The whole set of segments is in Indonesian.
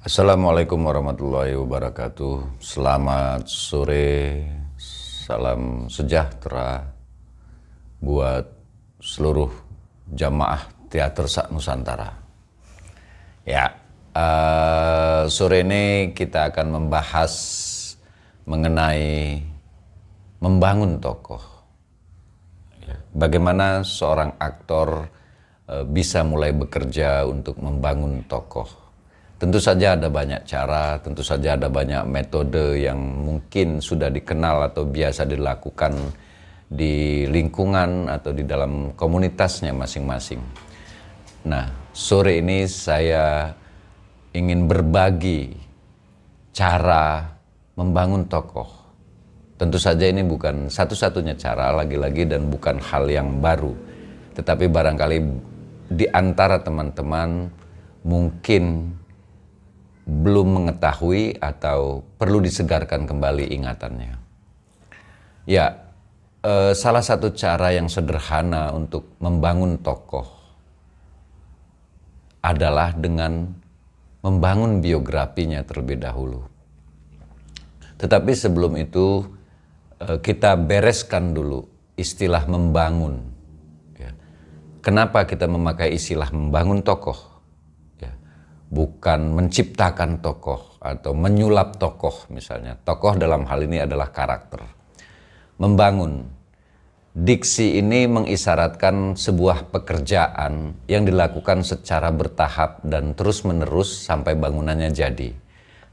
Assalamualaikum warahmatullahi wabarakatuh. Selamat sore, salam sejahtera buat seluruh jamaah teater Nusantara. Ya, sore ini kita akan membahas mengenai membangun tokoh. Bagaimana seorang aktor bisa mulai bekerja untuk membangun tokoh. Tentu saja ada banyak cara, tentu saja ada banyak metode yang mungkin sudah dikenal atau biasa dilakukan di lingkungan atau di dalam komunitasnya masing-masing. Nah, sore ini saya ingin berbagi cara membangun tokoh. Tentu saja ini bukan satu-satunya cara lagi-lagi dan bukan hal yang baru. Tetapi barangkali di antara teman-teman mungkin belum mengetahui atau perlu disegarkan kembali ingatannya. Ya, salah satu cara yang sederhana untuk membangun tokoh adalah dengan membangun biografinya terlebih dahulu. Tetapi sebelum itu kita bereskan dulu istilah membangun. Kenapa kita memakai istilah membangun tokoh? Bukan menciptakan tokoh atau menyulap tokoh misalnya. Tokoh dalam hal ini adalah karakter. Membangun. Diksi ini mengisyaratkan sebuah pekerjaan yang dilakukan secara bertahap dan terus-menerus sampai bangunannya jadi.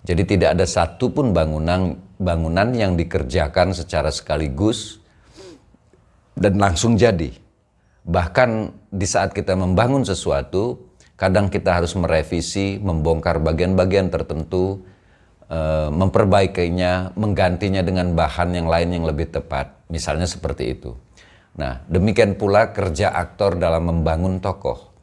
Jadi tidak ada satupun bangunan yang dikerjakan secara sekaligus dan langsung jadi. Bahkan di saat kita membangun sesuatu, kadang kita harus merevisi, membongkar bagian-bagian tertentu, memperbaikinya, menggantinya dengan bahan yang lain yang lebih tepat. Misalnya seperti itu. Nah, demikian pula kerja aktor dalam membangun tokoh.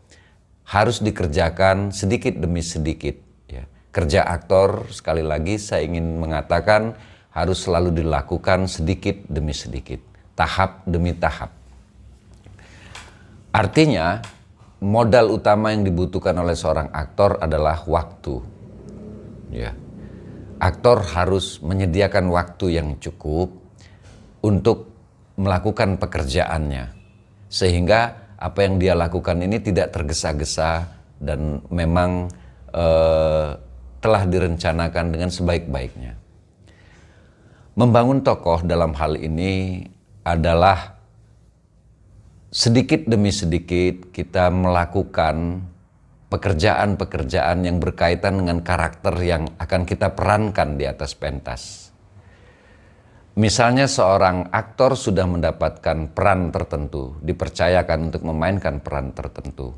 Harus dikerjakan sedikit demi sedikit. Ya. Kerja aktor, sekali lagi saya ingin mengatakan, harus selalu dilakukan sedikit demi sedikit. Tahap demi tahap. Artinya, modal utama yang dibutuhkan oleh seorang aktor adalah waktu. Ya. Aktor harus menyediakan waktu yang cukup untuk melakukan pekerjaannya. Sehingga apa yang dia lakukan ini tidak tergesa-gesa dan memang telah direncanakan dengan sebaik-baiknya. Membangun tokoh dalam hal ini adalah sedikit demi sedikit kita melakukan pekerjaan-pekerjaan yang berkaitan dengan karakter yang akan kita perankan di atas pentas. Misalnya seorang aktor sudah mendapatkan peran tertentu, dipercayakan untuk memainkan peran tertentu.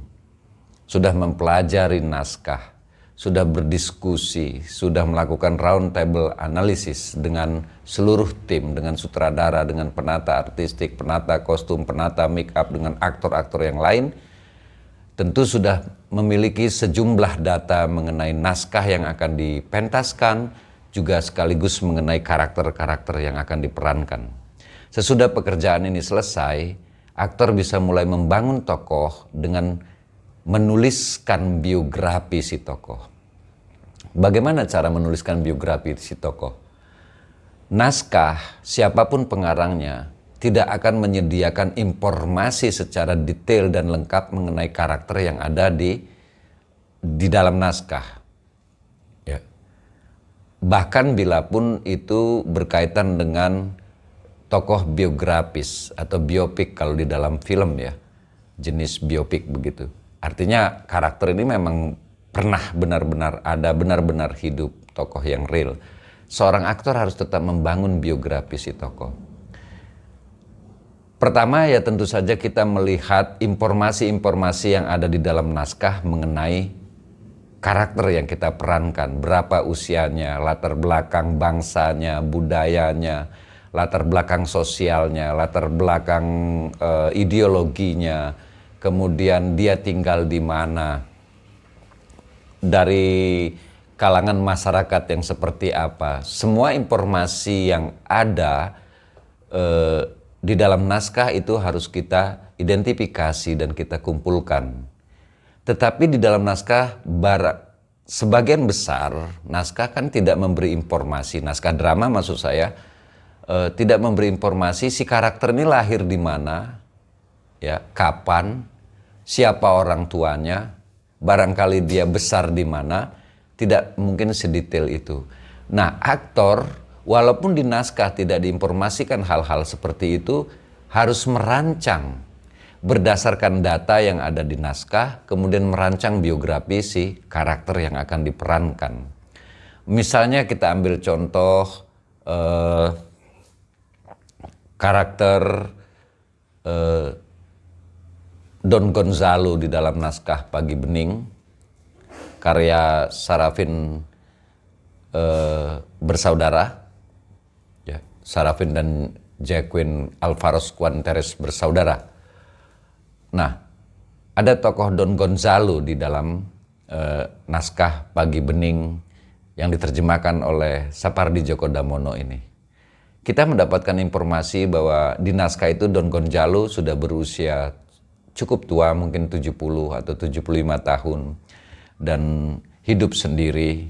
Sudah mempelajari naskah, sudah berdiskusi, sudah melakukan round table analisis dengan seluruh tim, dengan sutradara, dengan penata artistik, penata kostum, penata make up, dengan aktor-aktor yang lain, tentu sudah memiliki sejumlah data mengenai naskah yang akan dipentaskan, juga sekaligus mengenai karakter-karakter yang akan diperankan. Sesudah pekerjaan ini selesai, aktor bisa mulai membangun tokoh dengan menuliskan biografi si tokoh. Bagaimana cara menuliskan biografi si tokoh? Naskah, siapapun pengarangnya, tidak akan menyediakan informasi secara detail dan lengkap mengenai karakter yang ada di dalam naskah. Ya. Bahkan bila pun itu berkaitan dengan tokoh biografis atau biopik kalau di dalam film ya, jenis biopik begitu. Artinya karakter ini memang pernah benar-benar ada, benar-benar hidup, tokoh yang real. Seorang aktor harus tetap membangun biografi si tokoh. Pertama ya tentu saja kita melihat informasi-informasi yang ada di dalam naskah mengenai karakter yang kita perankan. Berapa usianya, latar belakang bangsanya, budayanya, latar belakang sosialnya, latar belakang ideologinya, kemudian dia tinggal di mana, dari kalangan masyarakat yang seperti apa. Semua informasi yang ada di dalam naskah itu harus kita identifikasi dan kita kumpulkan. Tetapi di dalam naskah sebagian besar naskah kan tidak memberi informasi. Naskah drama maksud saya tidak memberi informasi si karakter ini lahir di mana, ya, kapan, siapa orang tuanya, barangkali dia besar di mana, tidak mungkin sedetail itu. Nah, aktor walaupun di naskah tidak diinformasikan hal-hal seperti itu, harus merancang berdasarkan data yang ada di naskah, kemudian merancang biografi si karakter yang akan diperankan. Misalnya kita ambil contoh karakter Don Gonzalo di dalam naskah Pagi Bening, karya Sarafin bersaudara, ya, Sarafin dan Joaquin Alvarez Quanteres bersaudara. Nah, ada tokoh Don Gonzalo di dalam naskah Pagi Bening yang diterjemahkan oleh Sapardi Djoko Damono ini. Kita mendapatkan informasi bahwa di naskah itu Don Gonzalo sudah berusia cukup tua, mungkin 70 atau 75 tahun, dan hidup sendiri.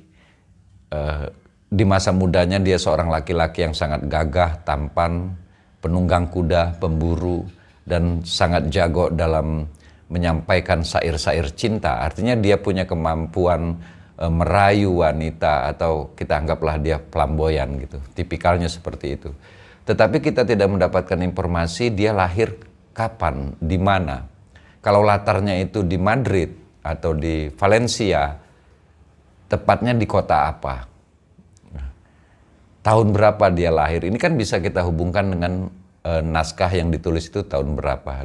Di masa mudanya dia seorang laki-laki yang sangat gagah, tampan, penunggang kuda, pemburu, dan sangat jago dalam menyampaikan syair-syair cinta. Artinya dia punya kemampuan merayu wanita, atau kita anggaplah dia flamboyan gitu. Tipikalnya seperti itu. Tetapi kita tidak mendapatkan informasi dia lahir kapan, di mana. Kalau latarnya itu di Madrid atau di Valencia, tepatnya di kota apa? Tahun berapa dia lahir? Ini kan bisa kita hubungkan dengan naskah yang ditulis itu tahun berapa,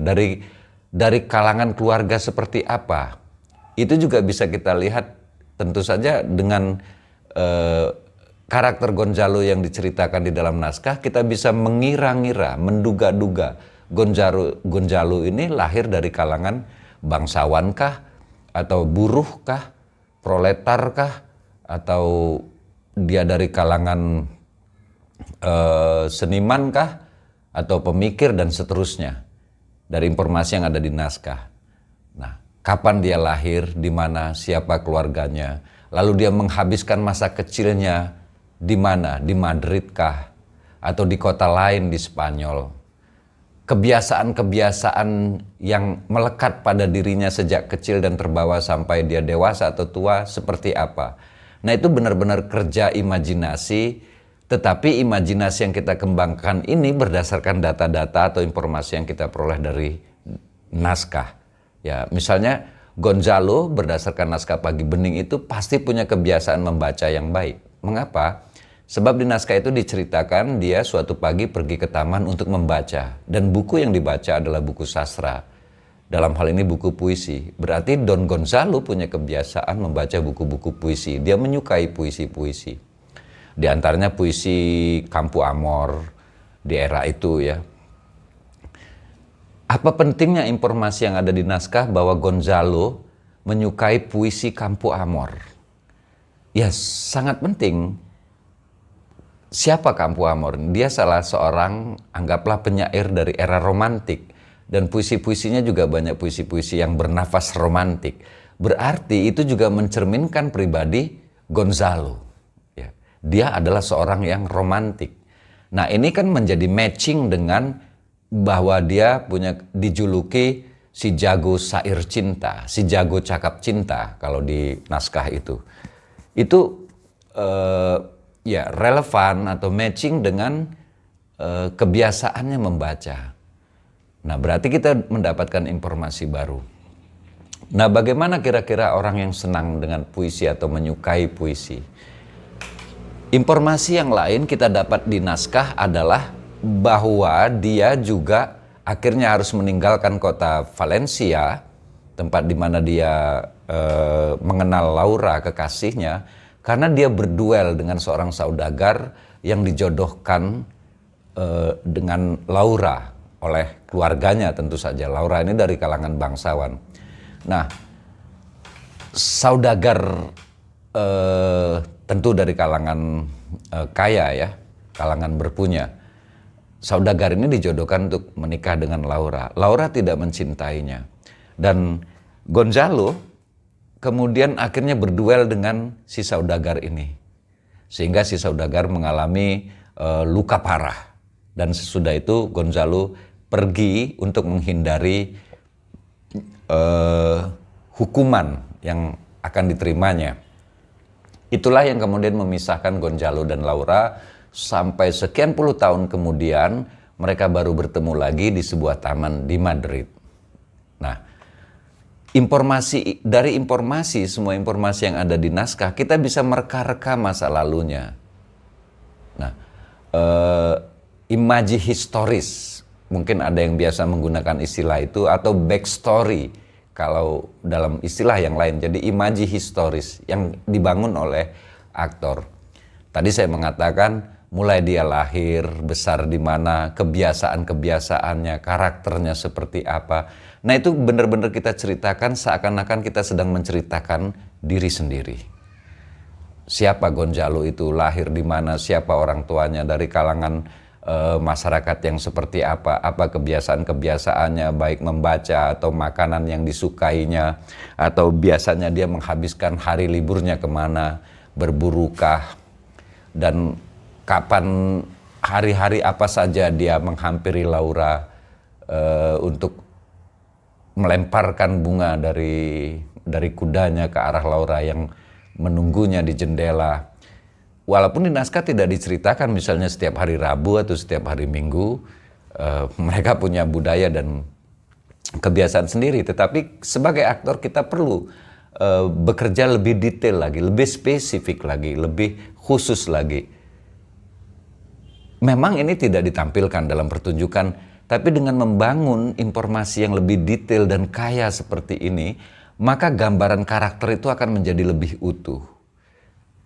dari kalangan keluarga seperti apa. Itu juga bisa kita lihat tentu saja dengan karakter Gonzalo yang diceritakan di dalam naskah. Kita bisa mengira-ngira, menduga-duga Gonzalo ini lahir dari kalangan bangsawankah, atau buruhkah, proletarkah, atau dia dari kalangan senimankah, atau pemikir, dan seterusnya, dari informasi yang ada di naskah. Nah, kapan dia lahir, di mana, siapa keluarganya, lalu dia menghabiskan masa kecilnya di mana, di Madrid kah, atau di kota lain di Spanyol. Kebiasaan-kebiasaan yang melekat pada dirinya sejak kecil dan terbawa sampai dia dewasa atau tua seperti apa. Nah, itu benar-benar kerja imajinasi. Tetapi imajinasi yang kita kembangkan ini berdasarkan data-data atau informasi yang kita peroleh dari naskah. Ya, misalnya Gonzalo berdasarkan naskah Pagi Bening itu pasti punya kebiasaan membaca yang baik. Mengapa? Sebab di naskah itu diceritakan dia suatu pagi pergi ke taman untuk membaca. Dan buku yang dibaca adalah buku sastra. Dalam hal ini buku puisi. Berarti Don Gonzalo punya kebiasaan membaca buku-buku puisi. Dia menyukai puisi-puisi. Di antaranya puisi Campo Amor di era itu, ya. Apa pentingnya informasi yang ada di naskah bahwa Gonzalo menyukai puisi Campo Amor? Ya, sangat penting. Siapa Campo Amor? Dia salah seorang, anggaplah, penyair dari era romantik. Dan puisi-puisinya juga banyak puisi-puisi yang bernafas romantik. Berarti itu juga mencerminkan pribadi Gonzalo. Dia adalah seorang yang romantik. Nah, ini kan menjadi matching dengan bahwa dia punya dijuluki si jago syair cinta, si jago cakap cinta kalau di naskah itu. Itu ya relevan atau matching dengan kebiasaannya membaca. Nah, berarti kita mendapatkan informasi baru. Nah, bagaimana kira-kira orang yang senang dengan puisi atau menyukai puisi? Informasi yang lain kita dapat di naskah adalah bahwa dia juga akhirnya harus meninggalkan kota Valencia, tempat di mana dia mengenal Laura, kekasihnya, karena dia berduel dengan seorang saudagar yang dijodohkan dengan Laura oleh keluarganya tentu saja. Laura ini dari kalangan bangsawan. Nah, saudagar tentu dari kalangan kaya, ya, kalangan berpunya. saudagar ini dijodohkan untuk menikah dengan Laura. Laura tidak mencintainya. Dan Gonzalo kemudian akhirnya berduel dengan si saudagar ini. Sehingga si saudagar mengalami luka parah. Dan sesudah itu Gonzalo pergi untuk menghindari hukuman yang akan diterimanya. Itulah yang kemudian memisahkan Gonzalo dan Laura sampai sekian puluh tahun kemudian mereka baru bertemu lagi di sebuah taman di Madrid. Nah, semua informasi yang ada di naskah, kita bisa mereka-reka masa lalunya. Nah, imaji historis, mungkin ada yang biasa menggunakan istilah itu, atau backstory kalau dalam istilah yang lain. Jadi imaji historis yang dibangun oleh aktor. Tadi saya mengatakan mulai dia lahir, besar di mana, kebiasaan-kebiasaannya, karakternya seperti apa. Nah itu benar-benar kita ceritakan seakan-akan kita sedang menceritakan diri sendiri. Siapa Gonzalo itu, lahir di mana, siapa orang tuanya, dari kalangan masyarakat yang seperti apa kebiasaan-kebiasaannya, baik membaca atau makanan yang disukainya, atau biasanya dia menghabiskan hari liburnya kemana, berburukah, dan kapan hari-hari apa saja dia menghampiri Laura untuk melemparkan bunga dari kudanya ke arah Laura yang menunggunya di jendela. Walaupun di naskah tidak diceritakan misalnya setiap hari Rabu atau setiap hari Minggu, mereka punya budaya dan kebiasaan sendiri. Tetapi sebagai aktor kita perlu bekerja lebih detail lagi, lebih spesifik lagi, lebih khusus lagi. Memang ini tidak ditampilkan dalam pertunjukan, tapi dengan membangun informasi yang lebih detail dan kaya seperti ini, maka gambaran karakter itu akan menjadi lebih utuh.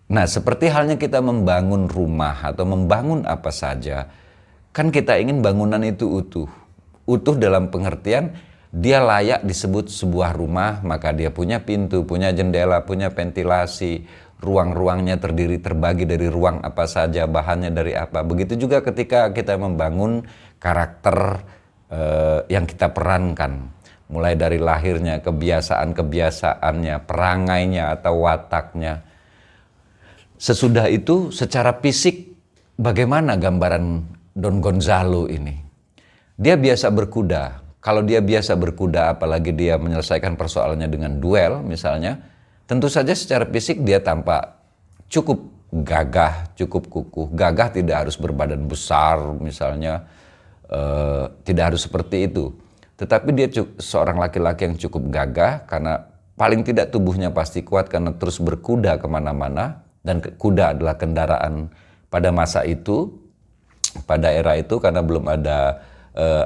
Nah, seperti halnya kita membangun rumah atau membangun apa saja, kan kita ingin bangunan itu utuh. Utuh dalam pengertian dia layak disebut sebuah rumah, maka dia punya pintu, punya jendela, punya ventilasi, ruang-ruangnya terbagi dari ruang apa saja, bahannya dari apa. Begitu juga ketika kita membangun karakter yang kita perankan. Mulai dari lahirnya, kebiasaan-kebiasaannya, perangainya atau wataknya. Sesudah itu secara fisik bagaimana gambaran Don Gonzalo ini? Dia biasa berkuda. Kalau dia biasa berkuda, apalagi dia menyelesaikan persoalannya dengan duel misalnya, tentu saja secara fisik dia tampak cukup gagah, cukup kukuh. Gagah tidak harus berbadan besar misalnya, tidak harus seperti itu. Tetapi dia seorang laki-laki yang cukup gagah karena paling tidak tubuhnya pasti kuat karena terus berkuda kemana-mana. Dan kuda adalah kendaraan pada masa itu, pada era itu, karena belum ada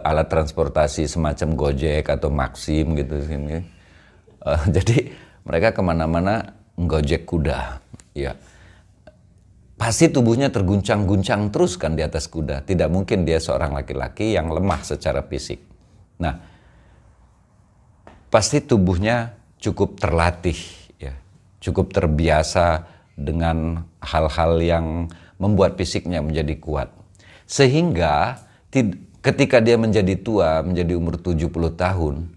alat transportasi semacam Gojek atau Maxim gitu. Jadi mereka kemana-mana ngojek kuda. Ya. Pasti tubuhnya terguncang-guncang terus kan di atas kuda. Tidak mungkin dia seorang laki-laki yang lemah secara fisik. Nah, pasti tubuhnya cukup terlatih, ya, cukup terbiasa dengan hal-hal yang membuat fisiknya menjadi kuat. Sehingga ketika dia menjadi tua, menjadi umur 70 tahun,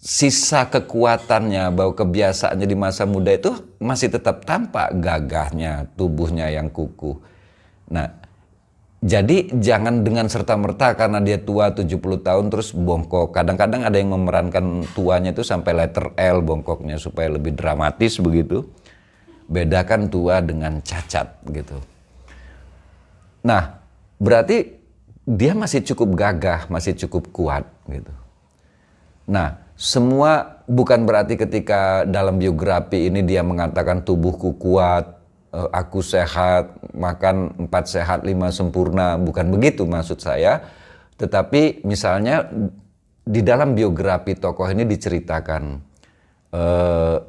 sisa kekuatannya, bahwa kebiasaannya di masa muda itu masih tetap tampak, gagahnya, tubuhnya yang kukuh. Nah, jadi jangan dengan serta-merta karena dia tua 70 tahun terus bongkok. Kadang-kadang ada yang memerankan tuanya itu sampai letter L bongkoknya supaya lebih dramatis begitu. Bedakan tua dengan cacat gitu. Nah, berarti dia masih cukup gagah, masih cukup kuat gitu. Nah, semua bukan berarti ketika dalam biografi ini dia mengatakan tubuhku kuat, aku sehat, makan 4 sehat 5 sempurna, bukan begitu maksud saya. Tetapi misalnya di dalam biografi tokoh ini diceritakan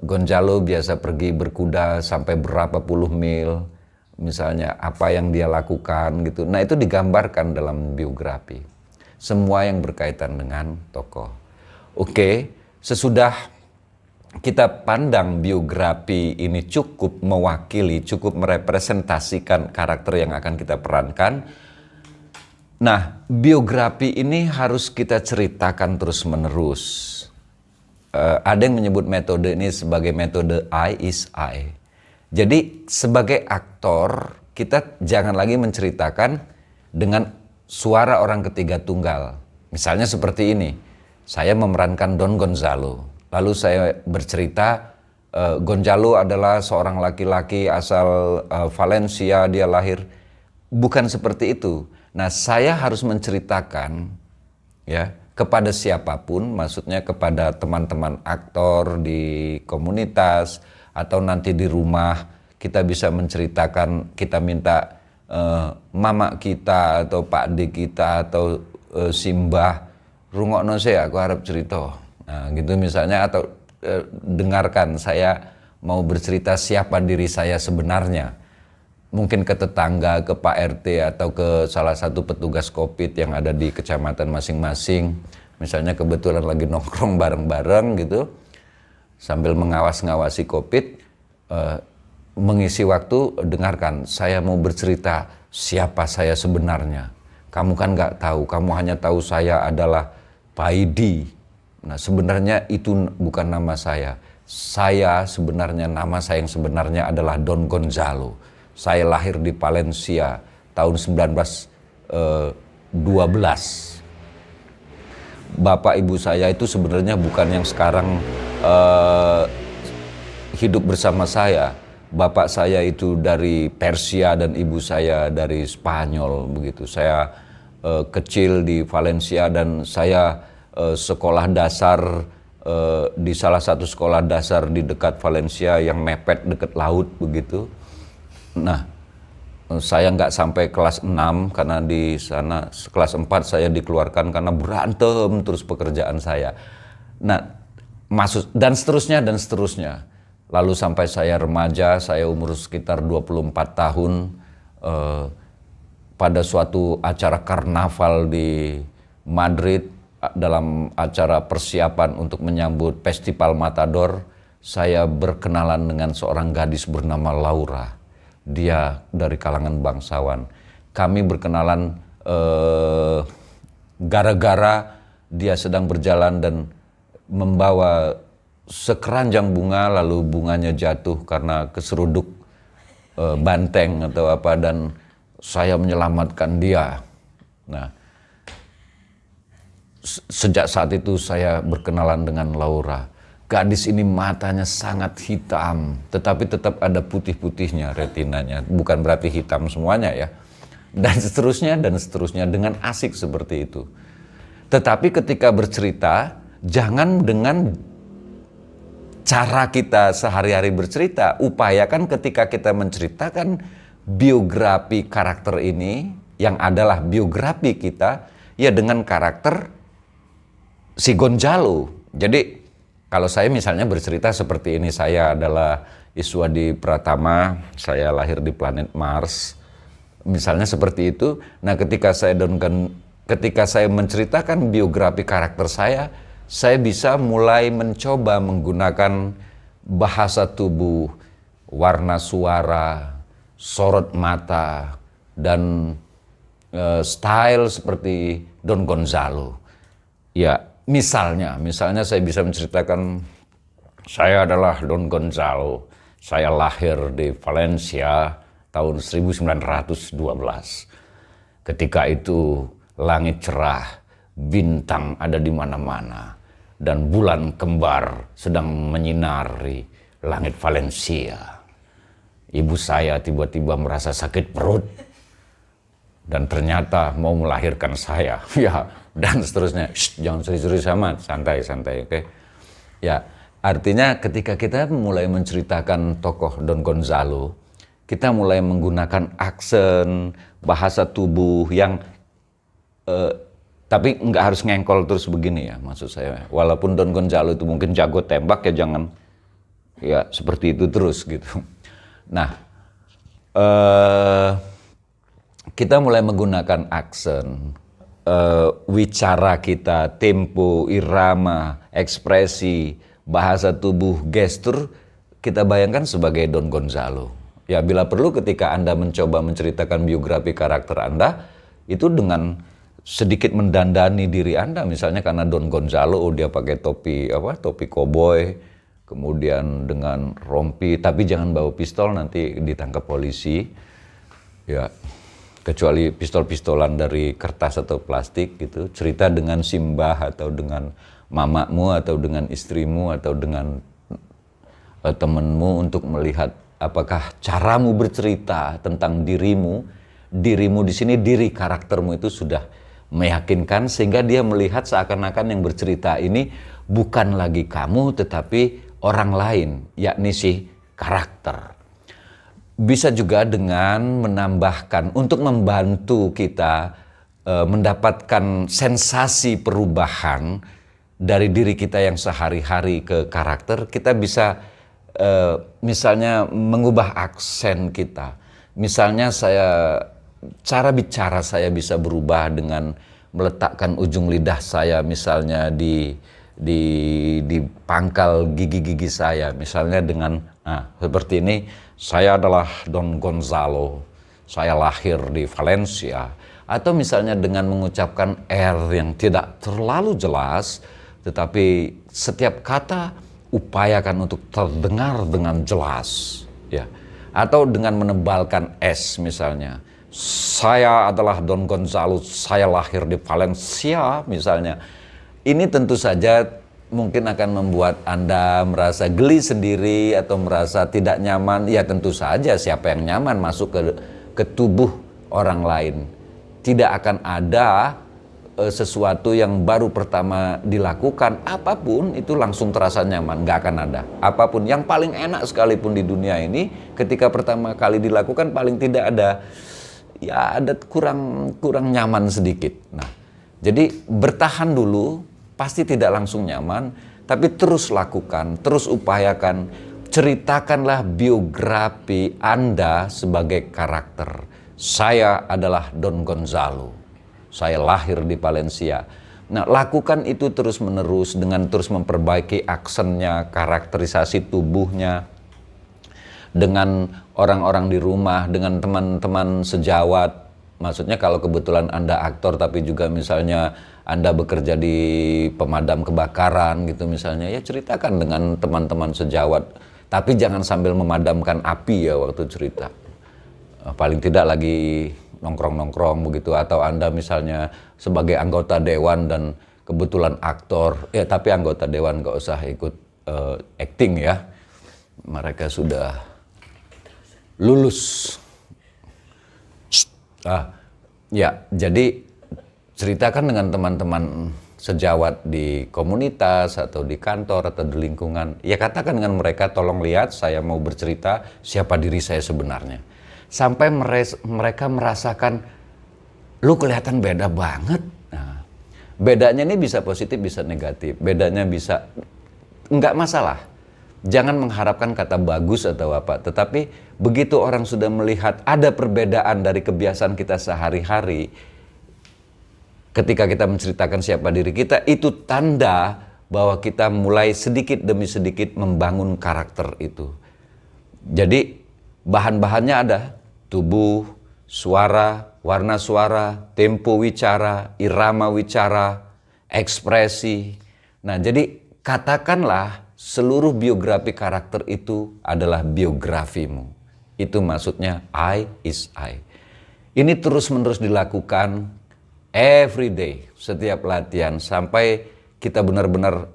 Gonzalo biasa pergi berkuda sampai berapa puluh mil, misalnya apa yang dia lakukan gitu. Nah itu digambarkan dalam biografi, semua yang berkaitan dengan tokoh. Oke, sesudah kita pandang biografi ini cukup mewakili, cukup merepresentasikan karakter yang akan kita perankan, Nah, biografi ini harus kita ceritakan terus-menerus. Ada yang menyebut metode ini sebagai metode I is I. Jadi sebagai aktor, kita jangan lagi menceritakan dengan suara orang ketiga tunggal. Misalnya seperti ini, saya memerankan Don Gonzalo. Lalu saya bercerita, Gonzalo adalah seorang laki-laki asal Valencia, dia lahir. Bukan seperti itu. Nah, saya harus menceritakan ya kepada siapapun, maksudnya kepada teman-teman aktor di komunitas atau nanti di rumah kita bisa menceritakan, kita minta mama kita atau Pak D kita atau Simbah rungokno sih aku harap cerita. Nah, gitu misalnya atau dengarkan saya mau bercerita siapa diri saya sebenarnya. Mungkin ke tetangga, ke Pak RT atau ke salah satu petugas COVID yang ada di kecamatan masing-masing. Misalnya kebetulan lagi nongkrong bareng-bareng gitu, sambil mengawasi COVID, mengisi waktu, dengarkan, saya mau bercerita siapa saya sebenarnya. Kamu kan nggak tahu, kamu hanya tahu saya adalah Paidi. Nah sebenarnya itu bukan nama saya. Saya sebenarnya, nama saya yang sebenarnya adalah Don Gonzalo. Saya lahir di Valencia tahun 1912. Bapak ibu saya itu sebenarnya bukan yang sekarang hidup bersama saya. Bapak saya itu dari Persia dan ibu saya dari Spanyol begitu. Saya kecil di Valencia dan saya sekolah dasar di salah satu sekolah dasar di dekat Valencia yang mepet dekat laut begitu. Nah, saya nggak sampai kelas 6 karena di sana kelas 4 saya dikeluarkan karena berantem terus pekerjaan saya. Nah, dan seterusnya dan seterusnya. Lalu sampai saya remaja, saya umur sekitar 24 tahun pada suatu acara karnaval di Madrid dalam acara persiapan untuk menyambut Festival Matador, saya berkenalan dengan seorang gadis bernama Laura. Dia dari kalangan bangsawan. Kami berkenalan gara-gara dia sedang berjalan dan membawa sekeranjang bunga, lalu bunganya jatuh karena keseruduk banteng atau apa, dan saya menyelamatkan dia. Nah, sejak saat itu saya berkenalan dengan Laura. Gadis ini matanya sangat hitam, tetapi tetap ada putih-putihnya retinanya. Bukan berarti hitam semuanya ya. Dan seterusnya dengan asik seperti itu. Tetapi ketika bercerita, jangan dengan cara kita sehari-hari bercerita. Upayakan ketika kita menceritakan biografi karakter ini, yang adalah biografi kita, ya dengan karakter si Gonzalo. Jadi kalau saya misalnya bercerita seperti ini, saya adalah Iswadi Pratama, saya lahir di planet Mars, misalnya seperti itu. Nah, ketika saya menceritakan biografi karakter saya bisa mulai mencoba menggunakan bahasa tubuh, warna suara, sorot mata, dan style seperti Don Gonzalo. Ya, misalnya saya bisa menceritakan saya adalah Don Gonzalo. Saya lahir di Valencia tahun 1912. Ketika itu langit cerah, bintang ada di mana-mana, dan bulan kembar sedang menyinari langit Valencia. Ibu saya tiba-tiba merasa sakit perut dan ternyata mau melahirkan saya. Ya, dan seterusnya. Jangan serius-serius amat, santai-santai, oke? Ya, artinya ketika kita mulai menceritakan tokoh Don Gonzalo, kita mulai menggunakan aksen, bahasa tubuh yang tapi nggak harus ngengkol terus begini ya, maksud saya. Walaupun Don Gonzalo itu mungkin jago tembak, ya jangan ya seperti itu terus gitu. Nah, kita mulai menggunakan aksen, wicara kita, tempo, irama, ekspresi, bahasa tubuh, gestur, kita bayangkan sebagai Don Gonzalo. Ya, bila perlu ketika Anda mencoba menceritakan biografi karakter Anda, itu dengan sedikit mendandani diri Anda, misalnya karena Don Gonzalo, dia pakai topi koboi, kemudian dengan rompi, tapi jangan bawa pistol, nanti ditangkap polisi. Ya, kecuali pistol-pistolan dari kertas atau plastik gitu. Cerita dengan Simbah atau dengan mamamu atau dengan istrimu atau dengan temanmu untuk melihat apakah caramu bercerita tentang dirimu di sini, diri karaktermu itu sudah meyakinkan sehingga dia melihat seakan-akan yang bercerita ini bukan lagi kamu tetapi orang lain, yakni si karakter. Bisa juga dengan menambahkan untuk membantu kita mendapatkan sensasi perubahan dari diri kita yang sehari-hari ke karakter. Kita bisa misalnya mengubah aksen kita. Misalnya cara bicara saya bisa berubah dengan meletakkan ujung lidah saya misalnya di pangkal gigi-gigi saya, misalnya dengan seperti ini, saya adalah Don Gonzalo, saya lahir di Valencia, atau misalnya dengan mengucapkan R yang tidak terlalu jelas tetapi setiap kata upayakan untuk terdengar dengan jelas, ya. Atau dengan menebalkan S misalnya, saya adalah Don Gonzalo, saya lahir di Valencia misalnya. Ini tentu saja mungkin akan membuat Anda merasa geli sendiri atau merasa tidak nyaman. Ya tentu saja, siapa yang nyaman masuk ke tubuh orang lain. Tidak akan ada sesuatu yang baru pertama dilakukan, apapun itu langsung terasa nyaman, nggak akan ada. Apapun yang paling enak sekalipun di dunia ini, ketika pertama kali dilakukan paling tidak ada kurang nyaman sedikit. Nah, jadi bertahan dulu, pasti tidak langsung nyaman, tapi terus lakukan, terus upayakan, ceritakanlah biografi Anda sebagai karakter. Saya adalah Don Gonzalo. Saya lahir di Valencia. Nah, lakukan itu terus-menerus dengan terus memperbaiki aksennya, karakterisasi tubuhnya, dengan orang-orang di rumah, dengan teman-teman sejawat. Maksudnya kalau kebetulan Anda aktor tapi juga misalnya Anda bekerja di pemadam kebakaran gitu misalnya, ya ceritakan dengan teman-teman sejawat. Tapi jangan sambil memadamkan api ya waktu cerita. Paling tidak lagi nongkrong-nongkrong begitu, atau Anda misalnya sebagai anggota dewan dan kebetulan aktor, ya tapi anggota dewan nggak usah ikut acting ya, mereka sudah lulus. Ya jadi ceritakan dengan teman-teman sejawat di komunitas atau di kantor atau di lingkungan, ya katakan dengan mereka, tolong lihat saya mau bercerita siapa diri saya sebenarnya. Sampai mereka merasakan, lu kelihatan beda banget. Nah, bedanya ini bisa positif, bisa negatif. Bedanya bisa, enggak masalah. Jangan mengharapkan kata bagus atau apa. Tetapi begitu orang sudah melihat ada perbedaan dari kebiasaan kita sehari-hari, ketika kita menceritakan siapa diri kita, itu tanda bahwa kita mulai sedikit demi sedikit membangun karakter itu. Jadi bahan-bahannya ada. Tubuh, suara, warna suara, tempo wicara, irama wicara, ekspresi. Nah, jadi katakanlah seluruh biografi karakter itu adalah biografimu. Itu maksudnya I is I. Ini terus-menerus dilakukan every day, setiap latihan, sampai kita benar-benar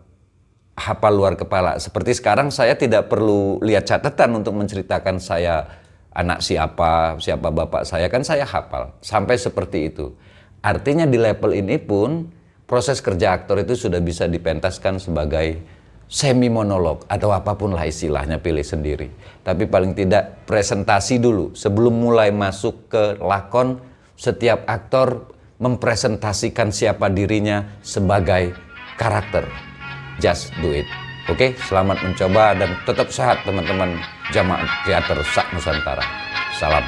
hafal luar kepala. Seperti sekarang saya tidak perlu lihat catatan untuk menceritakan saya anak siapa bapak saya, kan saya hafal. Sampai seperti itu. Artinya di level ini pun proses kerja aktor itu sudah bisa dipentaskan sebagai semi monolog atau apapun lah istilahnya, pilih sendiri. Tapi paling tidak presentasi dulu. Sebelum mulai masuk ke lakon, setiap aktor mempresentasikan siapa dirinya sebagai karakter. Just do it. Oke, selamat mencoba dan tetap sehat teman-teman jamaah teater Sak Nusantara. Salam.